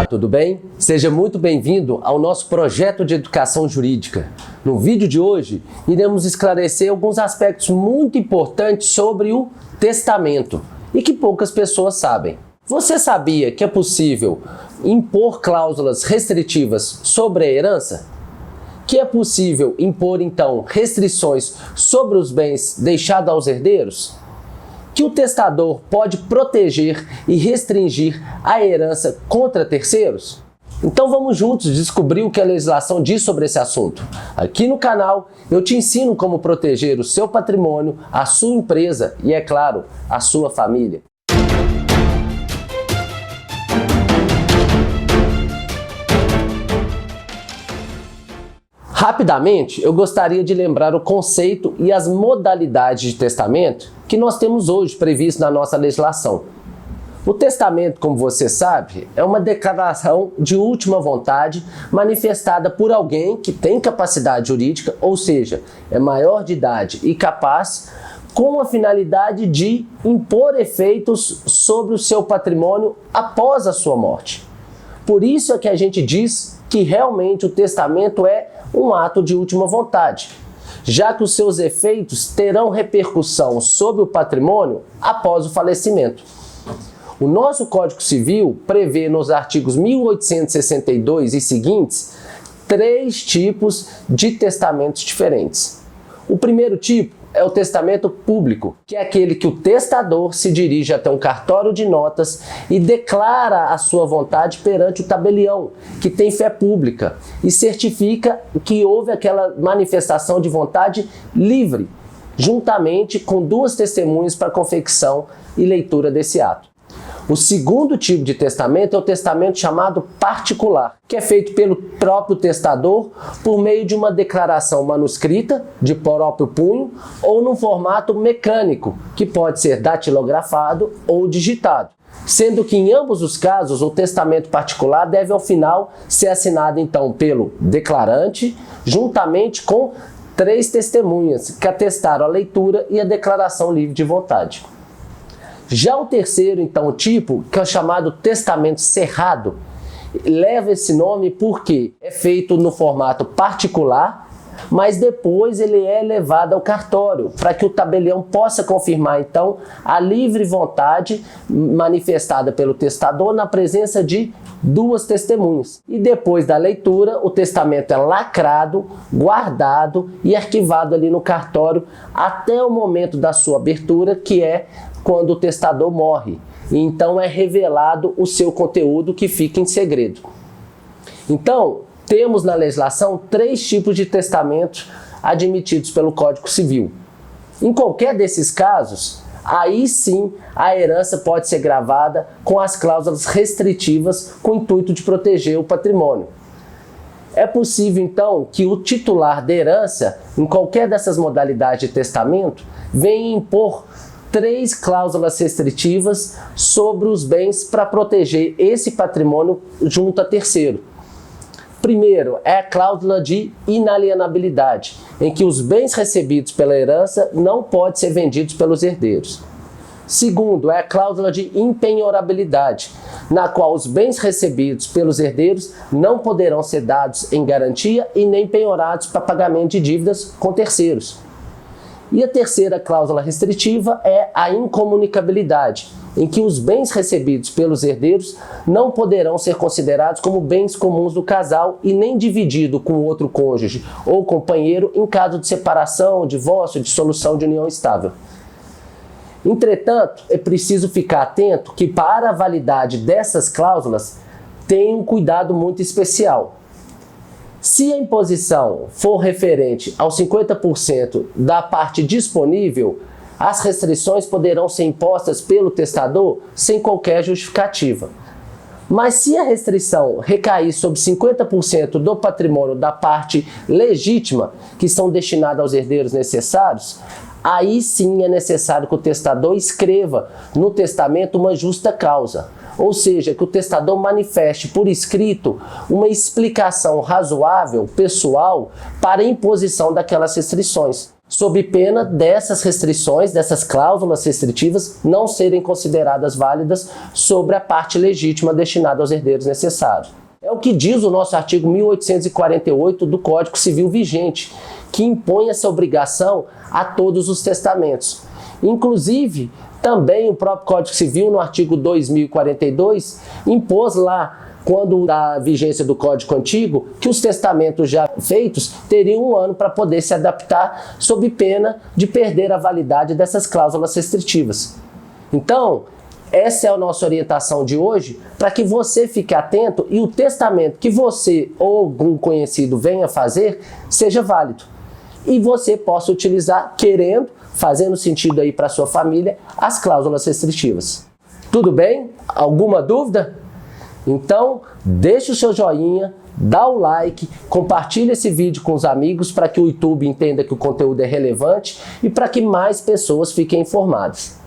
Olá, tudo bem? Seja muito bem-vindo ao nosso projeto de educação jurídica. No vídeo de hoje, iremos esclarecer alguns aspectos muito importantes sobre o testamento e que poucas pessoas sabem. Você sabia que é possível impor cláusulas restritivas sobre a herança? Que é possível impor, então, restrições sobre os bens deixados aos herdeiros? Que o testador pode proteger e restringir a herança contra terceiros? Então vamos juntos descobrir o que a legislação diz sobre esse assunto. Aqui no canal eu te ensino como proteger o seu patrimônio, a sua empresa e, é claro, a sua família. Rapidamente, eu gostaria de lembrar o conceito e as modalidades de testamento que nós temos hoje previsto na nossa legislação. O testamento, como você sabe, é uma declaração de última vontade manifestada por alguém que tem capacidade jurídica, ou seja, é maior de idade e capaz, com a finalidade de impor efeitos sobre o seu patrimônio após a sua morte. Por isso é que a gente diz que realmente o testamento é um ato de última vontade, já que os seus efeitos terão repercussão sobre o patrimônio após o falecimento. O nosso Código Civil prevê nos artigos 1862 e seguintes 3 tipos de testamentos diferentes. O primeiro tipo é o testamento público, que é aquele que o testador se dirige até um cartório de notas e declara a sua vontade perante o tabelião, que tem fé pública, e certifica que houve aquela manifestação de vontade livre, juntamente com 2 testemunhas para confecção e leitura desse ato. O segundo tipo de testamento é o testamento chamado particular, que é feito pelo próprio testador por meio de uma declaração manuscrita, de próprio punho, ou num formato mecânico, que pode ser datilografado ou digitado. Sendo que em ambos os casos o testamento particular deve ao final ser assinado então pelo declarante, juntamente com 3 testemunhas que atestaram a leitura e a declaração livre de vontade. Já o terceiro, então, tipo, que é o chamado testamento cerrado, leva esse nome porque é feito no formato particular, mas depois ele é levado ao cartório, para que o tabelião possa confirmar, então, a livre vontade manifestada pelo testador na presença de 2 testemunhas. E depois da leitura, o testamento é lacrado, guardado e arquivado ali no cartório até o momento da sua abertura, que é quando o testador morre, e então é revelado o seu conteúdo que fica em segredo. Então, temos na legislação 3 tipos de testamentos admitidos pelo Código Civil. Em qualquer desses casos, aí sim a herança pode ser gravada com as cláusulas restritivas com o intuito de proteger o patrimônio. É possível, então, que o titular da herança, em qualquer dessas modalidades de testamento, venha impor 3 cláusulas restritivas sobre os bens para proteger esse patrimônio junto a terceiro. Primeiro é a cláusula de inalienabilidade, em que os bens recebidos pela herança não podem ser vendidos pelos herdeiros. Segundo é a cláusula de impenhorabilidade, na qual os bens recebidos pelos herdeiros não poderão ser dados em garantia e nem penhorados para pagamento de dívidas com terceiros. E a terceira cláusula restritiva é a incomunicabilidade, em que os bens recebidos pelos herdeiros não poderão ser considerados como bens comuns do casal e nem dividido com outro cônjuge ou companheiro em caso de separação, divórcio, dissolução de união estável. Entretanto, é preciso ficar atento que para a validade dessas cláusulas tem um cuidado muito especial. Se a imposição for referente aos 50% da parte disponível, as restrições poderão ser impostas pelo testador sem qualquer justificativa. Mas se a restrição recair sobre 50% do patrimônio da parte legítima, que são destinados aos herdeiros necessários, aí sim é necessário que o testador escreva no testamento uma justa causa. Ou seja, que o testador manifeste por escrito uma explicação razoável, pessoal, para a imposição daquelas restrições. sob pena dessas restrições, dessas cláusulas restritivas não serem consideradas válidas sobre a parte legítima destinada aos herdeiros necessários. É o que diz o nosso artigo 1848 do Código Civil vigente, que impõe essa obrigação a todos os testamentos. Inclusive, também o próprio Código Civil, no artigo 2042, impôs lá, quando da vigência do Código Antigo, que os testamentos já feitos teriam 1 ano para poder se adaptar, sob pena de perder a validade dessas cláusulas restritivas. Então, essa é a nossa orientação de hoje, para que você fique atento e o testamento que você ou algum conhecido venha fazer seja válido. E você possa utilizar, fazendo sentido aí para sua família, as cláusulas restritivas. Tudo bem? Alguma dúvida? Então, deixe o seu joinha, dá o like, compartilhe esse vídeo com os amigos para que o YouTube entenda que o conteúdo é relevante e para que mais pessoas fiquem informadas.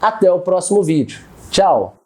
Até o próximo vídeo. Tchau!